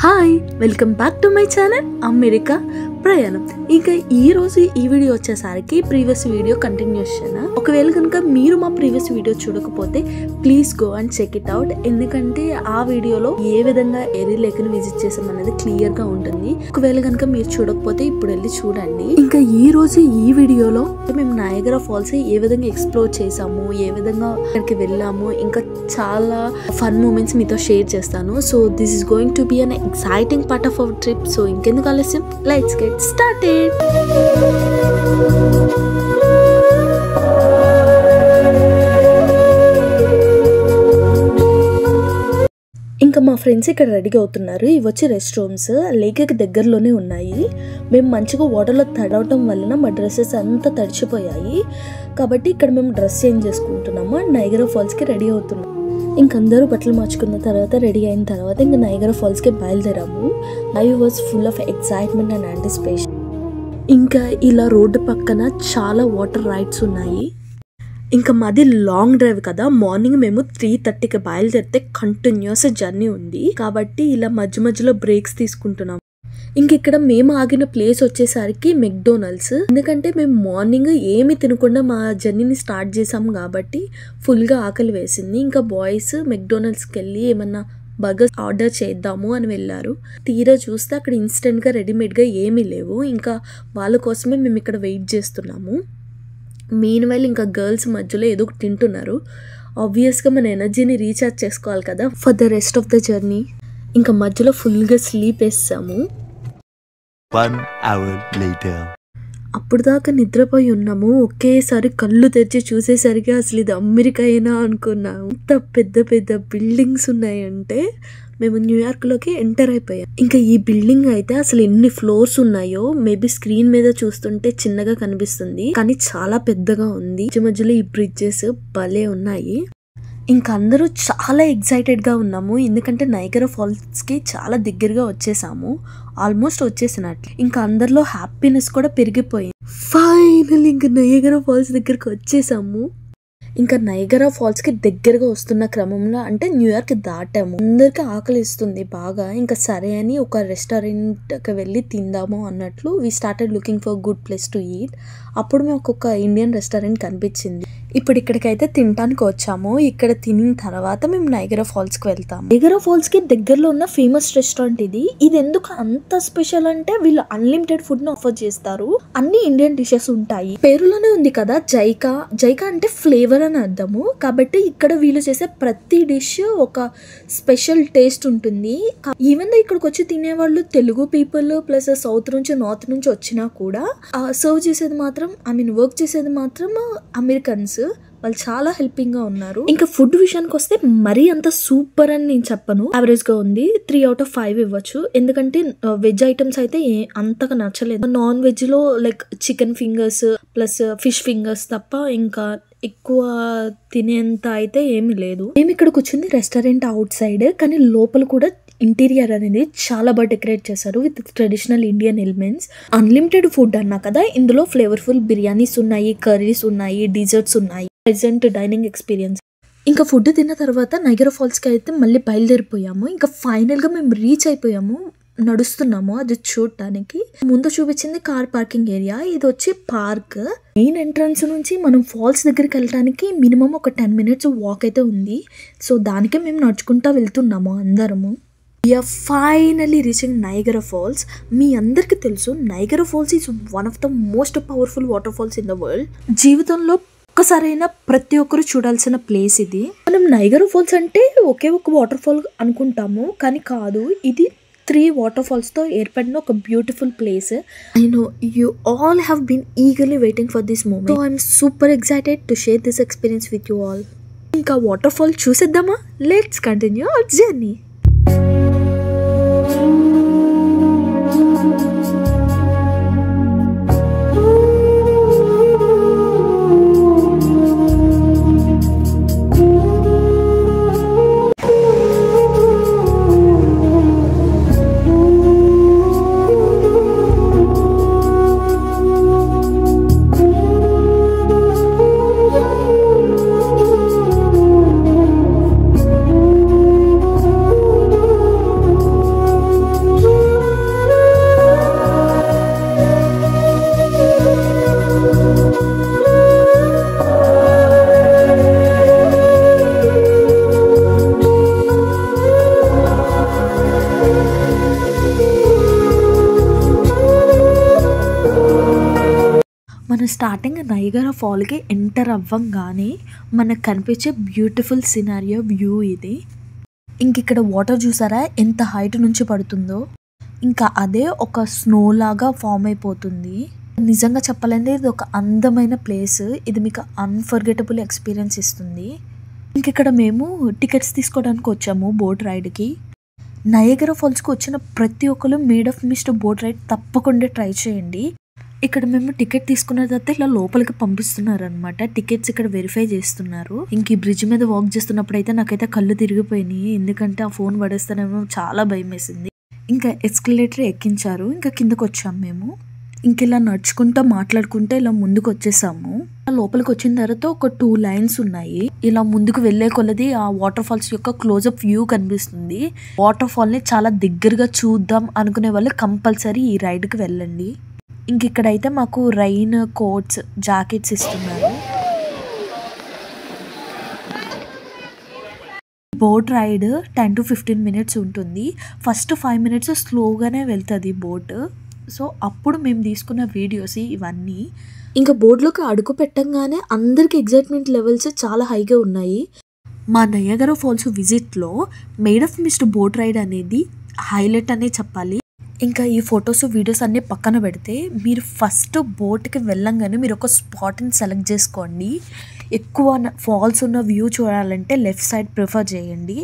Hi welcome back to my channel America ప్రయాణం. ఇంకా ఈ రోజు ఈ వీడియో వచ్చేసరికి ప్రీవియస్ వీడియో కంటిన్యూషన్. ఒకవేళ కనుక మీరు మా ప్రీవియస్ వీడియో చూడకపోతే please go and check it out. ఎందుకంటే ఆ వీడియోలో ఏ విధంగా ఎరీ లేక్ ని విజిట్ చేసాం అనేది క్లియర్ గా ఉంటుంది. ఒకవేళ కనుక మీరు చూడకపోతే ఇప్పుడు వెళ్ళి చూడండి. ఇంకా ఈ రోజు ఈ వీడియోలో మేము నయాగరా ఫాల్స్ ఏ విధంగా ఎక్స్ప్లోర్ చేసాము, ఏ విధంగా అక్కడికి వెళ్ళాము, ఇంకా చాలా ఫన్ మూమెంట్స్ మీతో షేర్ చేస్తాను. So this is going to be an exciting part of our trip. So ఇంకెందుకు ఆలస్యం, let's get started. ఇంకా మా ఫ్రెండ్స్ ఇక్కడ రెడీగా అవుతున్నారు. ఇవి వచ్చి రెస్ట్ రూమ్స్ లేక్కి దగ్గరలోనే ఉన్నాయి. మేము మంచిగా వాటర్లో తడవటం వలన మా డ్రెస్సెస్ అంతా తడిచిపోయాయి. కాబట్టి ఇక్కడ మేము డ్రెస్ చేంజ్ చేసుకుంటున్నాము. నయాగరా ఫాల్స్కి రెడీ అవుతున్నాము. ఇంకందరూ బట్టలు మార్చుకున్న తర్వాత రెడీ అయిన తర్వాత ఇంకా నయాగరా ఫాల్స్కి బయలుదేరాము. I was full of excitement and anticipation. ఇంకా ఇలా రోడ్డు పక్కన చాలా వాటర్ రైడ్స్ ఉన్నాయి. ఇంకా మాది లాంగ్ డ్రైవ్ కదా, మార్నింగ్ మేము 3:30కి బయలుదేరితే కంటిన్యూస్ జర్నీ ఉంది. కాబట్టి ఇలా మధ్య మధ్యలో బ్రేక్స్ తీసుకుంటున్నాం. ఇంక ఇక్కడ మేము ఆగిన ప్లేస్ వచ్చేసరికి మెక్డొనాల్డ్స్. ఎందుకంటే మేము మార్నింగ్ ఏమి తినకుండా మా జర్నీని స్టార్ట్ చేసాము కాబట్టి ఫుల్గా ఆకలి వేసింది. ఇంకా బాయ్స్ మెక్డొనాల్డ్స్కి వెళ్ళి ఏమన్నా బర్గర్స్ ఆర్డర్ చేద్దాము అని వెళ్ళారు. తీరా చూస్తే అక్కడ ఇన్స్టెంట్గా రెడీమేడ్గా ఏమీ లేవు. ఇంకా వాళ్ళ కోసమే మేము ఇక్కడ వెయిట్ చేస్తున్నాము. మీన్వైల్ ఇంకా గర్ల్స్ మధ్యలో ఏదో ఒకటి తింటున్నారు. ఆబ్వియస్గా మన ఎనర్జీని రీఛార్జ్ చేసుకోవాలి కదా for the rest of the journey. ఇంకా మధ్యలో ఫుల్గా స్లీప్ వేసాము. 1 hour later. అప్పుడు దాకా నిద్రపోయి ఉన్నాము. ఒకేసారి కళ్ళు తెరిచి చూసేసరికి అసలు ఇది అమెరికా అయినా అనుకున్నాము. ఇంత పెద్ద పెద్ద బిల్డింగ్స్ ఉన్నాయంటే మేము న్యూయార్క్లోకి ఎంటర్ అయిపోయాం. ఇంకా ఈ బిల్డింగ్ అయితే అసలు ఎన్ని ఫ్లోర్స్ ఉన్నాయో మేబీ స్క్రీన్ మీద చూస్తుంటే చిన్నగా కనిపిస్తుంది, కానీ చాలా పెద్దగా ఉంది. మధ్య మధ్యలో ఈ బ్రిడ్జెస్ భలే ఉన్నాయి. ఇంకా అందరూ చాలా ఎక్సైటెడ్గా ఉన్నాము. ఎందుకంటే నయాగరా ఫాల్స్కి చాలా దగ్గరగా వచ్చేసాము, ఆల్మోస్ట్ వచ్చేసినట్లు. ఇంకా అందరిలో హ్యాపీనెస్ కూడా పెరిగిపోయింది. ఫైనల్ ఇంకా నయాగరా ఫాల్స్ దగ్గరికి వచ్చేసాము. ఇంకా నయాగరా ఫాల్స్కి దగ్గరగా వస్తున్న క్రమంలో అంటే న్యూయార్క్ దాటాము. అందరికీ ఆకలి ఇస్తుంది బాగా. ఇంకా సరే అని ఒక రెస్టారెంట్కి వెళ్ళి తిందాము అన్నట్లు we started looking for good place to eat. అప్పుడు మాకు ఒక ఇండియన్ రెస్టారెంట్ కనిపించింది. ఇప్పుడు ఇక్కడికైతే తినడానికి వచ్చాము. ఇక్కడ తినిన తర్వాత మేము నయాగరా ఫాల్స్కి వెళ్తాము. నయాగరా ఫాల్స్కి దగ్గరలో ఉన్న ఫేమస్ రెస్టారెంట్ ఇది. ఇది ఎందుకు అంత స్పెషల్ అంటే వీళ్ళు అన్లిమిటెడ్ ఫుడ్ ని ఆఫర్ చేస్తారు. అన్ని ఇండియన్ డిషెస్ ఉంటాయి. పేరులోనే ఉంది కదా జైకా. జైకా అంటే ఫ్లేవర్ అని అర్థము. కాబట్టి ఇక్కడ వీళ్ళు చేసే ప్రతి డిష్ ఒక స్పెషల్ టేస్ట్ ఉంటుంది. ఈవెన్ ఇక్కడికి వచ్చి తినేవాళ్ళు తెలుగు పీపుల్ ప్లస్ సౌత్ నుంచి నార్త్ నుంచి వచ్చినా కూడా సర్వ్ చేసేది మాత్రం వర్క్ చేసేది మాత్రం అమెరికన్స్. వాళ్ళు చాలా హెల్పింగ్ గా ఉన్నారు. ఇంకా ఫుడ్ విషయానికి వస్తే మరీ అంత సూపర్ అని నేను చెప్పను, యావరేజ్ గా ఉంది. 3 out of 5 ఇవ్వచ్చు. ఎందుకంటే వెజ్ ఐటమ్స్ అయితే అంతగా నచ్చలేదు. నాన్ వెజ్ లో like chicken fingers plus fish fingers తప్ప ఇంకా ఎక్కువ తినేంత అయితే ఏమి లేదు. మేము ఇక్కడ కూర్చుంది రెస్టారెంట్ అవుట్ సైడ్, కానీ లోపల కూడా ఇంటీరియర్ అనేది చాలా బాగా డెకరేట్ చేశారు with traditional Indian elements. Unlimited food అన్నా కదా, ఇందులో ఫ్లేవర్ఫుల్ బిర్యానీస్ ఉన్నాయి, కర్రీస్ ఉన్నాయి, డిజర్ట్స్ ఉన్నాయి. Present dining experience. ఇంకా ఫుడ్ తిన్న తర్వాత నయాగరా ఫాల్స్కి అయితే మళ్ళీ బయలుదేరిపోయాము. ఇంకా ఫైనల్గా మేము రీచ్ అయిపోయాము. నడుస్తున్నాము అది చూడటానికి. ముందు చూపించింది కార్ పార్కింగ్ ఏరియా, ఇది వచ్చి పార్క్. మెయిన్ ఎంట్రన్స్ నుంచి మనం ఫాల్స్ దగ్గరికి వెళ్ళడానికి మినిమం ఒక 10 minutes వాక్ అయితే ఉంది. సో దానికే మేము నడుచుకుంటా వెళ్తున్నాము అందరము. We are finally reaching Niagara falls. మీ అందరికీ తెలుసు Niagara falls is one of the most powerful water falls in the world. జీవితంలో ఒక్కసారైనా ప్రతి ఒక్కరు చూడాల్సిన ప్లేస్ ఇది. మనం నయాగరా ఫాల్స్ అంటే ఒకే ఒక వాటర్ ఫాల్ అనుకుంటాము, కానీ కాదు. ఇది 3 వాటర్ ఫాల్స్ తో ఏర్పడిన ఒక beautiful place. I know you all have been eagerly waiting for this moment. So I'm super excited to share this experience with you all. ఇంకా వాటర్ ఫాల్ చూసేద్దామా? Let's continue our journey. మన starting Niagara ఫాల్కి enter అవ్వంగానే మనకు కనిపించే beautiful scenario view ఇది. ఇంక ఇక్కడ వాటర్ చూసారా ఎంత హైట్ నుంచి పడుతుందో, ఇంకా అదే ఒక స్నో లాగా ఫామ్ అయిపోతుంది. నిజంగా చెప్పాలంటే ఇది ఒక అందమైన ప్లేస్. ఇది మీకు అన్ఫర్గెటబుల్ ఎక్స్పీరియన్స్ ఇస్తుంది. ఇంక ఇక్కడ మేము టికెట్స్ తీసుకోవడానికి వచ్చాము బోట్ రైడ్కి. నయగరా ఫాల్స్కి వచ్చిన ప్రతి ఒక్కరు Maid of Mist boat ride తప్పకుండా ట్రై చేయండి. ఇక్కడ మేము టికెట్ తీసుకున్న తర్వాత ఇలా లోపలికి పంపిస్తున్నారు అనమాట. టికెట్స్ ఇక్కడ వెరిఫై చేస్తున్నారు. ఇంక ఈ బ్రిడ్జ్ మీద వాక్ చేస్తున్నప్పుడు అయితే నాకైతే కళ్ళు తిరిగిపోయినాయి, ఎందుకంటే ఆ ఫోన్ పడేస్తానేమో చాలా భయం వేసింది. ఇంకా ఎస్కలేటర్ ఎక్కించారు, ఇంకా కిందకు వచ్చాము మేము. ఇంక ఇలా నడుచుకుంటూ మాట్లాడుకుంటే ఇలా ముందుకు వచ్చేసాము. లోపలికి వచ్చిన తర్వాత ఒక 2 లైన్స్ ఉన్నాయి. ఇలా ముందుకు వెళ్లే కొలది ఆ వాటర్ ఫాల్స్ యొక్క క్లోజప్ వ్యూ కనిపిస్తుంది. వాటర్ ఫాల్ ని చాలా దగ్గరగా చూద్దాం అనుకునే వాళ్ళు కంపల్సరీ ఈ రైడ్ కి వెళ్ళండి. ఇంక ఇక్కడైతే మాకు రైన్ కోట్స్, జాకెట్స్ ఇస్తున్నారు. బోట్ రైడ్ 10 to 15 minutes ఉంటుంది. ఫస్ట్ 5 minutes స్లోగానే వెళ్తుంది బోట్. సో అప్పుడు మేము తీసుకున్న వీడియోస్ ఇవన్నీ. ఇంకా బోర్డులోకి అడుగు పెట్టంగానే అందరికి ఎగ్జైట్మెంట్ లెవెల్స్ చాలా హైగా ఉన్నాయి. మా నయగరా ఫాల్స్ విజిట్లో made of Mist boat ride అనేది హైలైట్ అనే చెప్పాలి. ఇంకా ఈ ఫొటోస్ వీడియోస్ అన్నీ పక్కన పెడితే మీరు ఫస్ట్ బోట్కి వెళ్ళంగానే మీరు ఒక స్పాట్ని సెలెక్ట్ చేసుకోండి. ఎక్కువ ఫాల్స్ ఉన్న వ్యూ చూడాలంటే లెఫ్ట్ సైడ్ ప్రిఫర్ చేయండి.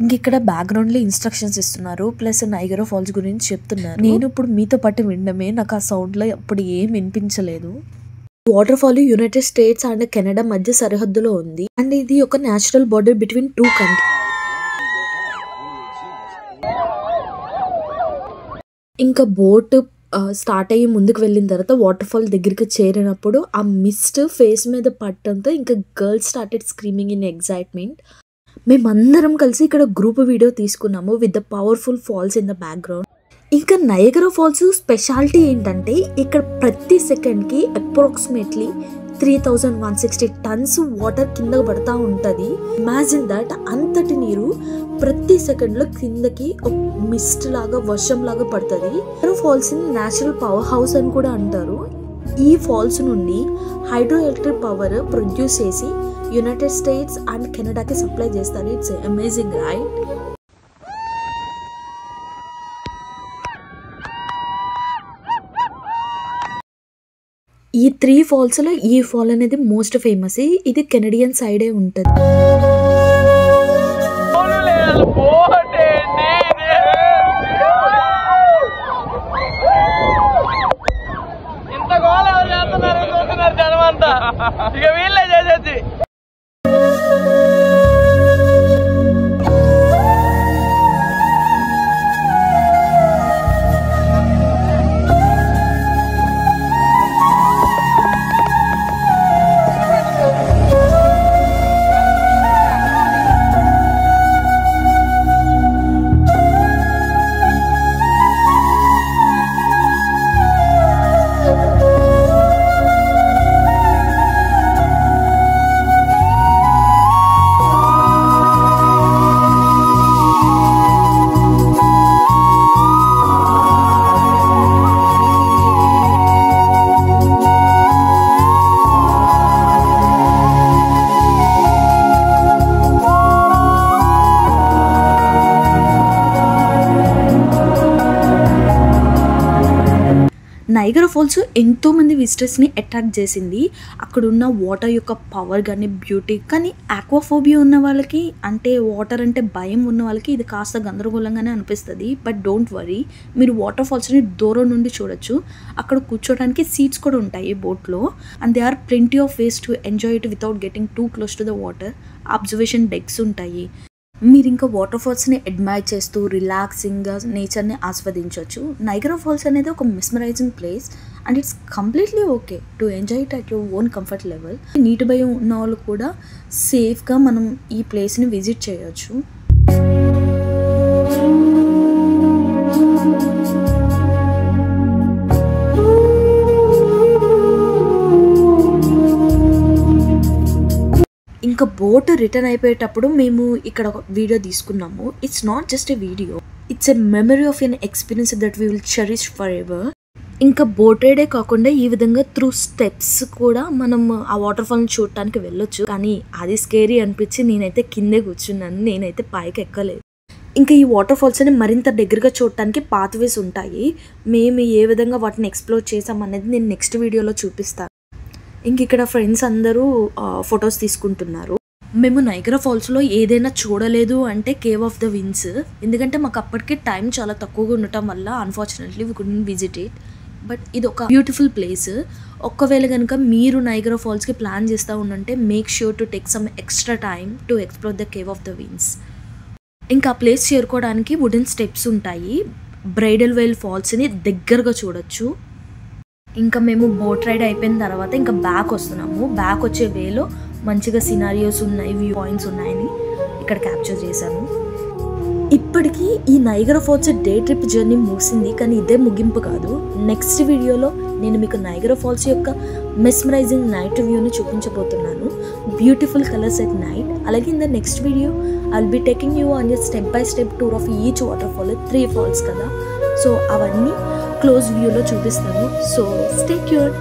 ఇంక ఇక్కడ బ్యాక్గ్రౌండ్లో ఇన్స్ట్రక్షన్స్ ఇస్తున్నారు, ప్లస్ నయగరా ఫాల్స్ గురించి చెప్తున్నారు. నేను ఇప్పుడు మీతో పాటు వినడమే, నాకు ఆ సౌండ్లో అప్పుడు ఏం వినిపించలేదు. Water fall United States and Canada మధ్య సరిహద్దులో ఉంది. అండ్ ఇది ఒక న్యాచురల్ బార్డర్ బిట్వీన్ 2 కంట్రీస్. ఇంకా బోట్ స్టార్ట్ అయ్యి ముందుకు వెళ్ళిన తర్వాత వాటర్ ఫాల్ దగ్గరికి చేరినప్పుడు ఆ మిస్ట్ ఫేస్ మీద పట్టడంతో ఇంకా girls started screaming in excitement. మేమందరం కలిసి ఇక్కడ గ్రూప్ వీడియో తీసుకున్నాము with the powerful falls in the background. ఇంకా నయగరా ఫాల్స్ స్పెషాలిటీ ఏంటంటే ఇక్కడ ప్రతి సెకండ్కి అప్రాక్సిమేట్లీ 3160 tons వాటర్ కిందకు పడతా ఉంటుంది. ఇమాజిన్ దట్, అంతటి నీరు ప్రతి సెకండ్లో కిందకి ఒక మిస్ట్ లాగా, వర్షం లాగా పడుతుంది. ఫాల్స్ ని నేచురల్ పవర్ హౌస్ అని కూడా అంటారు. ఈ ఫాల్స్ నుండి హైడ్రో ఎలక్ట్రిక్ పవర్ ప్రొడ్యూస్ చేసి యునైటెడ్ స్టేట్స్ అండ్ కెనడాకి సప్లై చేస్తారు. It's amazing right. ఈ 3 ఫాల్స్లో ఈ ఫాల్ అనేది మోస్ట్ ఫేమస్. ఇది కెనడియన్ సైడే ఉంటుంది. నయగరా ఫాల్స్ ఎంతో మంది విజిటర్స్ని అట్రాక్ట్ చేసింది. అక్కడ ఉన్న వాటర్ యొక్క పవర్ కానీ, బ్యూటీ కానీ, ఆక్వాఫోబియా ఉన్న వాళ్ళకి, అంటే వాటర్ అంటే భయం ఉన్న వాళ్ళకి ఇది కాస్త గందరగోళంగానే అనిపిస్తుంది. బట్ డోంట్ వరీ, మీరు వాటర్ ఫాల్స్ని దూరం నుండి చూడొచ్చు. అక్కడ కూర్చోడానికి సీట్స్ కూడా ఉంటాయి బోట్లో. And there are plenty of ways to enjoy it without getting too close to the water. Observation decks ఉంటాయి. మీరు ఇంకా వాటర్ ఫాల్స్ని అడ్మైర్ చేస్తూ రిలాక్సింగ్గా నేచర్ని ఆస్వాదించవచ్చు. నయగరా ఫాల్స్ అనేది ఒక mesmerising place and it's completely okay to enjoy it at your own comfort level. నీటి భయం ఉన్న వాళ్ళు కూడా సేఫ్గా మనం ఈ ప్లేస్ని విజిట్ చేయొచ్చు. ఇంకా బోట్ రిటర్న్ అయిపోయేటప్పుడు మేము ఇక్కడ ఒక వీడియో తీసుకున్నాము. It's not just a video, it's a memory of an experience that we will cherish for ever. ఇంకా బోట్ రైడే కాకుండా ఈ విధంగా త్రూ స్టెప్స్ కూడా మనం ఆ వాటర్ ఫాల్ని చూడటానికి వెళ్ళొచ్చు. కానీ అది స్కేరీ అనిపించి నేనైతే కిందే కూర్చున్నాను, నేనైతే పైకి ఎక్కలేదు. ఇంకా ఈ వాటర్ ఫాల్స్ అని మరింత దగ్గరగా చూడటానికి పాత్వేస్ ఉంటాయి. మేము ఏ విధంగా వాటిని ఎక్స్ప్లోర్ చేసామనేది నేను నెక్స్ట్ వీడియోలో చూపిస్తాను. ఇంక ఇక్కడ ఫ్రెండ్స్ అందరూ ఫొటోస్ తీసుకుంటున్నారు. మేము నైగరా ఫాల్స్లో ఏదైనా చూడలేదు అంటే కేవ్ ఆఫ్ ద విండ్స్, ఎందుకంటే మాకు అప్పటికే టైం చాలా తక్కువగా ఉండటం వల్ల unfortunately we couldn't visit it. But ఇది ఒక బ్యూటిఫుల్ ప్లేస్. ఒక్కవేళ కనుక మీరు నైగరా ఫాల్స్కి ప్లాన్ చేస్తూ ఉండంటే make sure to take some extra time to explore the cave of the winds. ఇంకా ఆ ప్లేస్ చేరుకోవడానికి వుడెన్ స్టెప్స్ ఉంటాయి. బ్రైడల్ వెల్ ఫాల్స్ని దగ్గరగా చూడొచ్చు. ఇంకా మేము బోట్ రైడ్ అయిపోయిన తర్వాత ఇంకా బ్యాక్ వస్తున్నాము. బ్యాక్ వచ్చే వేలో మంచిగా సినారియోస్ ఉన్నాయి, వ్యూ పాయింట్స్ ఉన్నాయని ఇక్కడ క్యాప్చర్ చేశాను. ఇప్పటికీ ఈ Niagara falls day trip journey ముగిసింది, కానీ ఇదే ముగింపు కాదు. నెక్స్ట్ వీడియోలో నేను మీకు నైగరా ఫాల్స్ యొక్క మెస్మరైజింగ్ నైట్ వ్యూని చూపించబోతున్నాను. Beautiful colours at night. అలాగే in the next video I will be taking you on a step by step tour of each water fall. 3 falls కదా, సో అవన్నీ క్లోజ్ వ్యూలో చూపిస్తాను. So stay tuned.